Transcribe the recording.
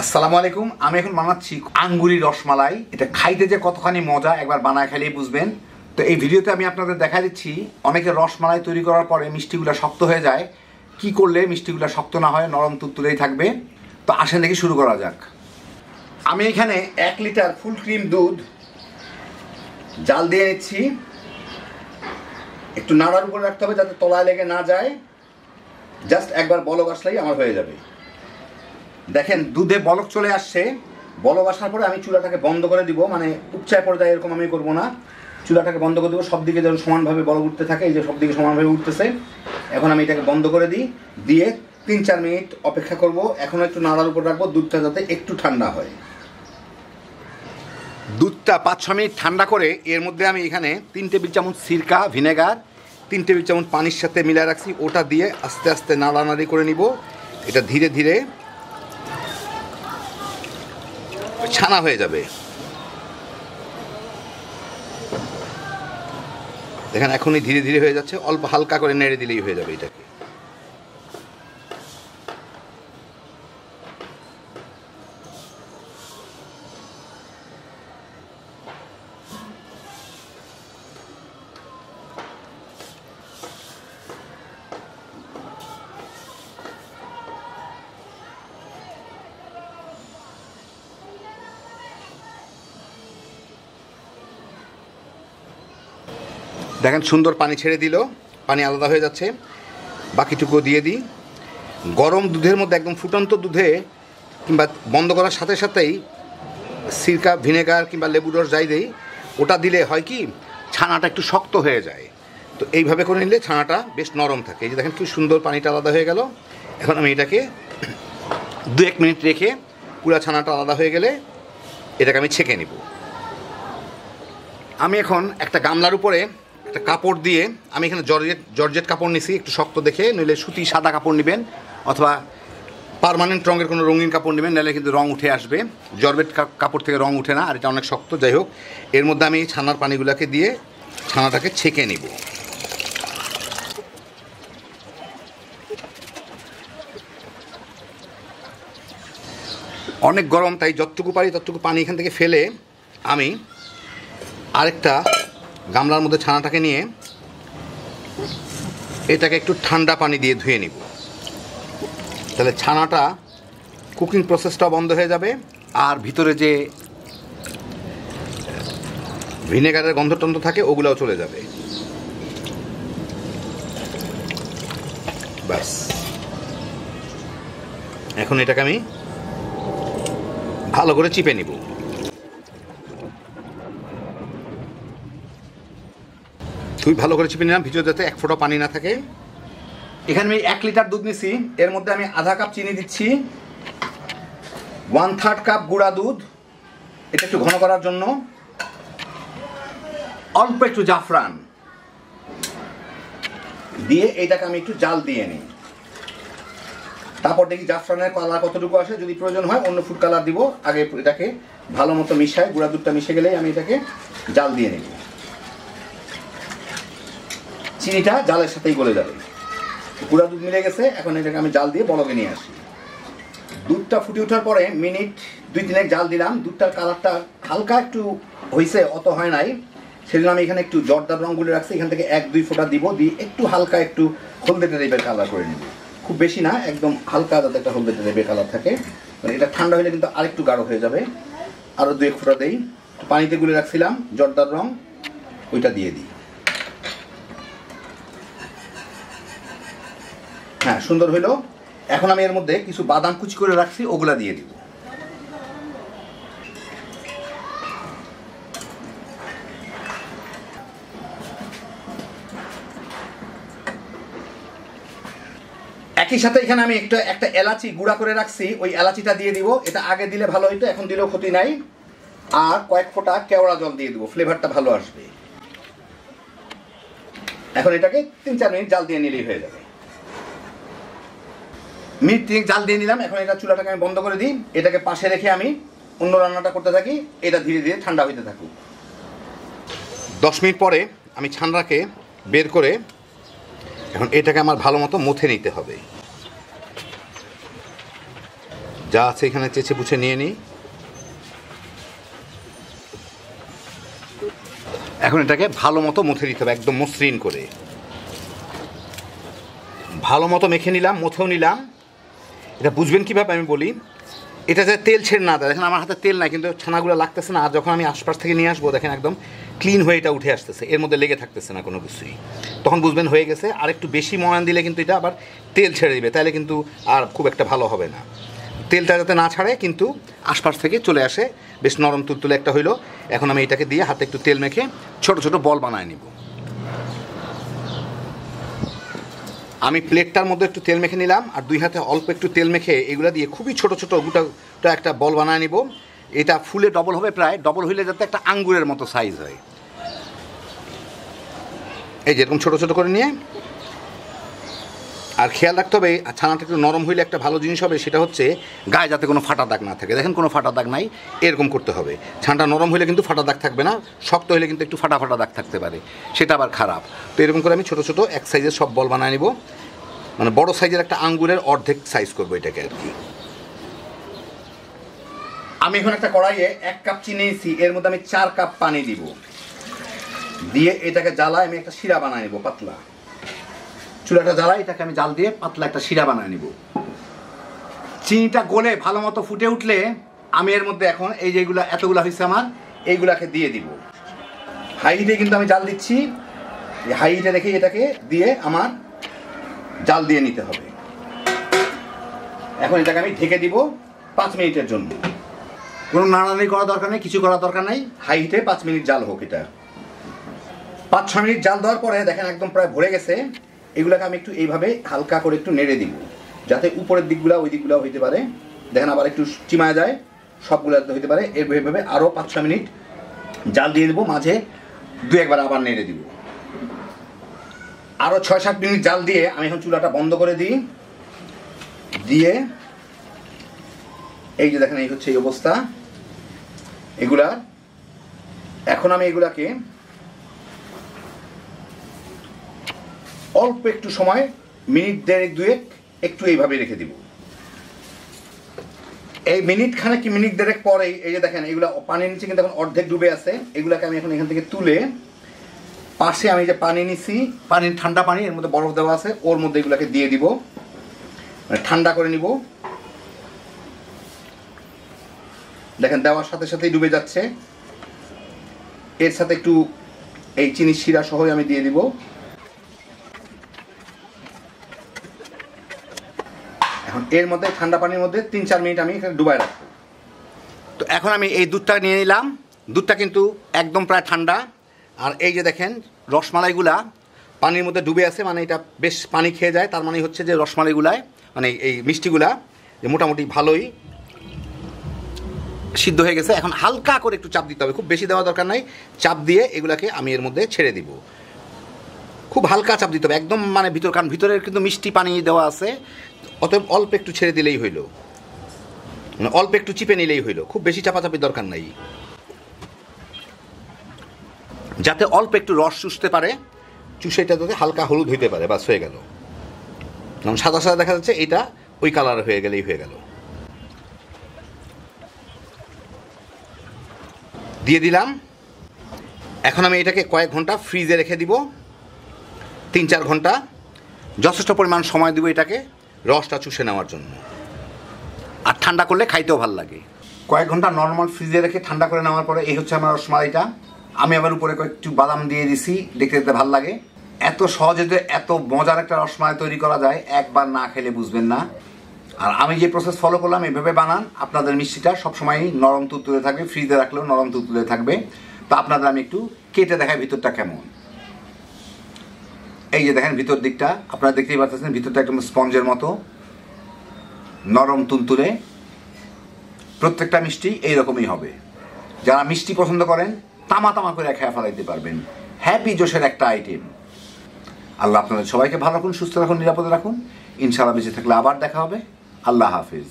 আসসালামু আলাইকুম। আমি এখন বানাচ্ছি আঙ্গুরি রসমালাই। এটা খাইতে যে কতখানি মজা একবার বানায় খাইলেই বুঝবেন। তো এই ভিডিওতে আমি আপনাদের দেখা দিচ্ছি অনেকে রসমালাই তৈরি করার পরে মিষ্টিগুলো শক্ত হয়ে যায়, কি করলে মিষ্টিগুলো শক্ত না হয়, নরম তুলতুলেই থাকবে। তো আসেন দেখি শুরু করা যাক। আমি এখানে 1 লিটার ফুল ক্রিম দুধ জাল দিয়ে নিচ্ছি। একটু নাড়ার উপরে রাখতে হবে যাতে তলায় লেগে না যায়। জাস্ট একবার বলক আসলেই আমার হয়ে যাবে। দেখেন দুধে বলক চলে আসছে। বলক আসার পরে আমি চুলাটাকে বন্ধ করে দিব, মানে উপচায় পর্যায়ে এরকম আমি করবো না, চুলাটাকে বন্ধ করে দেবো। সব দিকে যেন সমানভাবে বলক উঠতে থাকে, এই যে সব দিকে সমানভাবে উঠতেছে। এখন আমি এটাকে বন্ধ করে দিই, দিয়ে 3-4 মিনিট অপেক্ষা করব। এখন একটু নাড়ার উপর রাখবো দুধটা যাতে একটু ঠান্ডা হয়। দুধটা 5-6 মিনিট ঠান্ডা করে এর মধ্যে আমি এখানে 3 টেবিল চামচ সিরকা ভিনেগার 3 টেবিল চামচ পানির সাথে মিলিয়ে রাখছি, ওটা দিয়ে আস্তে আস্তে নাড়ানাড়ি করে নিব। এটা ধীরে ধীরে ছানা হয়ে যাবে। দেখেন এখনই ধীরে ধীরে হয়ে যাচ্ছে, অল্প হালকা করে নেড়ে দিলেই হয়ে যাবে এটাকে। দেখেন সুন্দর পানি ছেড়ে দিল, পানি আলাদা হয়ে যাচ্ছে। বাকিটুকু দিয়ে দিই। গরম দুধের মধ্যে একদম ফুটন্ত দুধে কিংবা বন্ধ করার সাথে সাথেই সিরকা ভিনেগার কিংবা লেবুর রস যাই দেই, ওটা দিলে হয় কি ছানাটা একটু শক্ত হয়ে যায়। তো এইভাবে করে নিলে ছানাটা বেশ নরম থাকে। এই যে দেখেন কি সুন্দর পানিটা আলাদা হয়ে গেল। এখন আমি এটাকে 2-1 মিনিট রেখে পুরো ছানাটা আলাদা হয়ে গেলে এটাকে আমি ছেঁকে নিব। আমি এখন একটা গামলার উপরে একটা কাপড় দিয়ে, আমি এখানে জর্জেট কাপড় নিছি, একটু শক্ত দেখে, নইলে সুতি সাদা কাপড় নেবেন অথবা পার্মানেন্ট রঙের কোনো রঙিন কাপড় নেবেন, নাহলে কিন্তু রং উঠে আসবে। জর্জেট কাপড় থেকে রং উঠে না, আর এটা অনেক শক্ত। যাই হোক, এর মধ্যে আমি ছানার পানিগুলোকে দিয়ে ছানাটাকে ছেঁকে নিব। অনেক গরম, তাই যতটুকু পারি ততটুকু পানি এখান থেকে ফেলে আমি আরেকটা গামলার মধ্যে ছানাটাকে নিয়ে এটাকে একটু ঠান্ডা পানি দিয়ে ধুয়ে নিব। তাহলে ছানাটা কুকিং প্রসেসটা বন্ধ হয়ে যাবে, আর ভিতরে যে ভিনেগারের গন্ধ থাকে ওগুলোও চলে যাবে। ব্যাস, এখন এটাকে আমি ভালো করে চিপে নিব। খুবই ভালো করে চিপে নিলাম, ভিতরে যাতে 1 ফোঁটা পানি না থাকে। এখানে আমি 1 লিটার দুধ নিছি, এর মধ্যে আমি আধা কাপ চিনি দিচ্ছি, 1/3 কাপ গুঁড়া দুধ, এটা একটু ঘন করার জন্য, অল্প একটু জাফরান দিয়ে এটাকে আমি একটু জাল দিয়ে নিই। তারপর দেখি জাফরানের কালার কতটুকু আসে, যদি প্রয়োজন হয় অন্য ফুড কালার দিব। আগে এটাকে ভালো মতো মিশাই, গুঁড়া দুধটা মিশে গেলেই আমি এটাকে জাল দিয়ে নিব। চিনিটা জালের সাথেই গলে যাবে। গুঁড়া দুধ মিলে গেছে, এখন এটাকে আমি জাল দিয়ে বলকে নিয়ে আসি। দুধটা ফুটে ওঠার পরে মিনিট 2-3 জাল দিলাম। দুধটার কালারটা হালকা একটু হয়েছে, অত হয় নাই, সেজন্য আমি এখানে একটু জর্দার রং গুলে রাখছি। এখান থেকে 1-2 ফোঁটা দিব, দিয়ে একটু হালকা একটু হলদেটে টাইপের কালার করে নিব। খুব বেশি না, একদম হালকা যাতে একটা হলদেটে টাইপের কালার থাকে। মানে এটা ঠান্ডা হলে কিন্তু আরেকটু গাঢ় হয়ে যাবে। আরও 2-1 ফোঁটা দেই। পানিতে গুলে রাখছিলাম জর্দার রং, ওইটা দিয়ে দিই। হ্যাঁ, সুন্দর হইলো। এখন আমি এর মধ্যে কিছু বাদাম কুচি করে রাখছি, ওগুলা দিয়ে দিব। একই সাথে এখানে আমি একটা এলাচি গুঁড়া করে রাখছি, ওই এলাচিটা দিয়ে দিব। এটা আগে দিলে ভালো হইতো, এখন দিলেও ক্ষতি নাই। আর কয়েক ফোঁটা কেওড়া জল দিয়ে দিব, ফ্লেভারটা ভালো আসবে। এখন এটাকে 3-4 মিনিট জাল দিয়ে নিলেই হয়ে যাবে। মিনিট 3 জাল দিয়ে নিলাম। এখন এটা চুলাটাকে আমি বন্ধ করে দিই, এটাকে পাশে রেখে আমি অন্য রান্নাটা করতে থাকি। এটা ধীরে ধীরে ঠান্ডা হইতে থাকুক। 10 মিনিট পরে আমি ছানাটাকে বের করে এখন এটাকে আমার ভালো মতো মুথে নিতে হবে। যা আছে এখানে চেঁচে পুছে নিয়ে নিই। এখন এটাকে ভালো মতো মুছে দিতে হবে, একদম মসৃণ করে ভালো মতো মেখে নিলাম, মুছেও নিলাম। এটা বুঝবেন কীভাবে আমি বলি, এটা যে তেল ছেড়ে না দেয়, দেখেন আমার হাতে তেল নাই কিন্তু ছানাগুলো লাগতেছে না। আর যখন আমি আশপাশ থেকে নিয়ে আসবো দেখেন একদম ক্লিন হয়ে এটা উঠে আসতেছে, এর মধ্যে লেগে থাকতেছে না কোনো কিছুই, তখন বুঝবেন হয়ে গেছে। আর একটু বেশি ময়ান দিলে কিন্তু এটা আবার তেল ছেড়ে দিবে, তাহলে কিন্তু আর খুব একটা ভালো হবে না। তেলটা যাতে না ছাড়ে কিন্তু আশপাশ থেকে চলে আসে, বেশ নরম তুলতুলে একটা হইলো। এখন আমি এটাকে দিয়ে হাতে একটু তেল মেখে ছোট ছোট বল বানায় নিব। আমি প্লেটটার মধ্যে একটু তেল মেখে নিলাম, আর দুই হাতে অল্প একটু তেল মেখে এগুলো দিয়ে খুবই ছোট ছোট গোটা একটা বল বানায় নিব। এটা ফুলে ডবল হবে, প্রায় ডবল হইলে যাতে একটা আঙ্গুরের মতো সাইজ হয়। এই যেরকম ছোট ছোট করে নিয়ে, আর খেয়াল রাখতে হবে ছানাটা একটু নরম হইলে একটা ভালো জিনিস হবে, সেটা হচ্ছে গায়ে যাতে কোনো ফাটা দাগ না থাকে। দেখেন কোনো ফাটা দাগ নাই, এরকম করতে হবে। ছানাটা নরম হইলে কিন্তু ফাটা দাগ থাকবে না, শক্ত হইলে কিন্তু একটু ফাটা ফাটা দাগ থাকতে পারে, সেটা আবার খারাপ। তো এরকম করে আমি ছোটো ছোটো এক সাইজের সব বল বানিয়ে নিব, মানে বড় সাইজের একটা আঙ্গুরের অর্ধেক সাইজ করবো এটাকে আর কি। আমি এখন একটা কড়াইয়ে 1 কাপ চিনি নিয়েছি, এর মধ্যে আমি 4 কাপ পানি দিব, দিয়ে এটাকে জ্বালায় আমি একটা শিরা বানিয়ে নিব পাতলা। চুলাটা জ্বালাই, এটাকে আমি জাল দিয়ে পাতলা একটা শিরা বানিয়ে নিব। চিনিটা গলে ভালো মতো ফুটে উঠলে আমি এর মধ্যে এখন এই যেগুলো এতগুলো হয়েছে আমার, এইগুলাকে দিয়ে দিব। হাই হিটে কিন্তু আমি জাল দিচ্ছি, হাই হিটে রেখে এটাকে দিয়ে আমার জাল দিয়ে নিতে হবে। এখন এটাকে আমি ঢেকে দিব 5 মিনিটের জন্য। কোনো নাড়ানাড়ি করা দরকার নেই, কিছু করার দরকার নেই। হাই হিটে 5 মিনিট জাল হোক। এটা 5-6 মিনিট জাল দেওয়ার পরে দেখেন একদম প্রায় ভরে গেছে। এগুলোকে আমি একটু এইভাবে হালকা করে একটু নেড়ে দিব, যাতে উপরের দিকগুলো ওই দিকগুলো হইতে পারে। দেখেন আবার একটু চিমায় যায়, সবগুলো হইতে পারে। এইভাবে আরও 5-6 মিনিট জাল দিয়ে দেবো, মাঝে 2-1 বার আবার নেড়ে দিব। আরও 6-7 মিনিট জাল দিয়ে আমি এখন চুলাটা বন্ধ করে দিই। দিয়ে এই যে দেখেন এই হচ্ছে এই অবস্থা এগুলা। এখন আমি এগুলাকে অল্প একটু সময়, মিনিট 1-2 একটু এইভাবে রেখে দিব। এই মিনিট খানেক কি মিনিট 1.5 পরেই এই যে দেখেন এগুলা পানির নিচে কিন্তু এখন অর্ধেক ডুবে আছে। এগুলাকে আমি এখন এখান থেকে তুলে পাশে আমি যে পানি নিছি, পানির ঠান্ডা পানি, এর মধ্যে বরফ দেওয়া আছে, ওর মধ্যে এগুলাকে দিয়ে দিব, মানে ঠান্ডা করে নিব। দেখেন দেওয়ার সাথে সাথেই ডুবে যাচ্ছে। এর সাথে একটু এই চিনির শিরা সহ আমি দিয়ে দিব। এখন এর মধ্যে ঠান্ডা পানির মধ্যে 3-4 মিনিট আমি এখানে ডুবাই রাখবো। তো এখন আমি এই দুধটা নিয়ে নিলাম। দুধটা কিন্তু একদম প্রায় ঠান্ডা। আর এই যে দেখেন রসমালাইগুলা পানির মধ্যে ডুবে আছে, মানে এটা বেশ পানি খেয়ে যায়, তার মানে হচ্ছে যে রসমালাইগুলায় মানে এই মিষ্টিগুলা যে মোটামুটি ভালোই সিদ্ধ হয়ে গেছে। এখন হালকা করে একটু চাপ দিতে হবে, খুব বেশি দেওয়া দরকার নাই। চাপ দিয়ে এগুলাকে আমি এর মধ্যে ছেড়ে দিব, খুব হালকা চাপ দিতে হবে একদম, মানে ভিতর, কারণ ভিতরে কিন্তু মিষ্টি পানি দেওয়া আছে, অতএব অল্প একটু ছেড়ে দিলেই হইল, মানে অল্প একটু চিপে নিলেই হইল, খুব বেশি চাপাচাপির দরকার নাই, যাতে অল্প একটু রস চুষতে পারে, চুষে এটা যাতে হালকা হলুদ হইতে পারে, বাস হয়ে গেল। যেমন সাদা সাদা দেখা যাচ্ছে, এটা ওই কালার হয়ে গেলেই হয়ে গেল। দিয়ে দিলাম। এখন আমি এটাকে কয়েক ঘন্টা ফ্রিজে রেখে দিব, 3-4 ঘন্টা, যথেষ্ট পরিমাণ সময় দিব এটাকে রসটা চুষে নেওয়ার জন্য। আর ঠান্ডা করলে খাইতেও ভালো লাগে। কয়েক ঘন্টা নর্মাল ফ্রিজে রেখে ঠান্ডা করে নেওয়ার পরে এই হচ্ছে আমার রসমালাইটা। আমি আবার উপরে কয়েকটু বাদাম দিয়ে দিছি, দেখতে দেখতে ভালো লাগে। এত সহজে যে এত মজার একটা রসমালাই তৈরি করা যায়, একবার না খেলে বুঝবেন না। আর আমি যে প্রসেস ফলো করলাম এভাবে বানান, আপনাদের মিষ্টিটা সবসময় নরম তুলতুলে থাকবে, ফ্রিজে রাখলেও নরম তুলতুলে থাকবে। তো আপনাদের আমি একটু কেটে দেখাই ভিতরটা কেমন। এই যে দেখেন ভিতর দিকটা আপনারা দেখতেই পাচ্ছেন, ভিতরটা একদম স্পঞ্জের মতো নরম তুলতুলে। প্রত্যেকটা মিষ্টি এইরকমই হবে। যারা মিষ্টি পছন্দ করেন তামা তামা করে খেয়ে ফেলাইতে পারবেন। হ্যাপি জোশের একটা আইটেম। আল্লাহ আপনাদের সবাইকে ভালো রাখুন, সুস্থ রাখুন, নিরাপদে রাখুন। ইনশাআল্লাহ বেঁচে থাকলে আবার দেখা হবে। আল্লাহ হাফিজ।